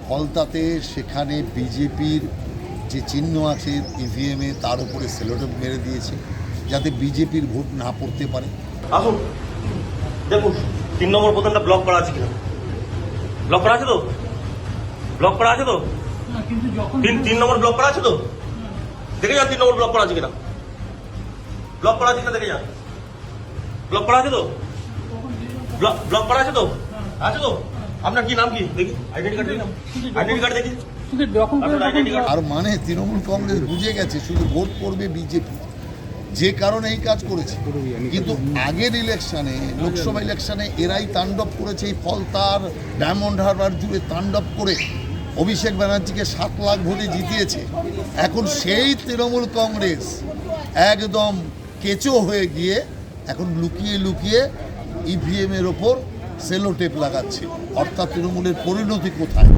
ফলতাতে সেখানে বিজেপির যে চিহ্ন আছে ইভিএমে তার উপরে সেলোটেপ মেরে দিয়েছে যাতে বিজেপির ভোট না পড়তে পারে। আসুন দেখুন 3 নম্বর বোতামটা ব্লক করা আছে কিনা। ব্লক করা আছে তো? ব্লক করা আছে তো? তিন নম্বর ব্লক করা আছে তো? দেখে যান 3 নম্বর ব্লক করা আছে কিনা। ব্লক করা আছে কিনা দেখে যান। ব্লক করা আছে তো? ব্লক করা আছে তো? আছে তো? আপনার কি নাম কি দেখি? আইডেন্টি কার্ড দেখি। আইডেন্টি কার্ড দেখি। আর মানে তৃণমূল কংগ্রেস বুঝে গেছে শুধু ভোট করবে বিজেপি, যে কারণে এই কাজ করেছে। কিন্তু আগের ইলেকশনে, লোকসভা ইলেকশনে এরাই তাণ্ডব করেছে, এই ফলতার ডায়মন্ড হারবার জুড়ে তাণ্ডব করে অভিষেক ব্যানার্জিকে 7 লাখ ভোটে জিতিয়েছে। এখন সেই তৃণমূল কংগ্রেস একদম কেঁচো হয়ে গিয়ে এখন লুকিয়ে লুকিয়ে ইভিএমের ওপর সেলো টেপ লাগাচ্ছে। অর্থাৎ তৃণমূলের পরিণতি কোথায়?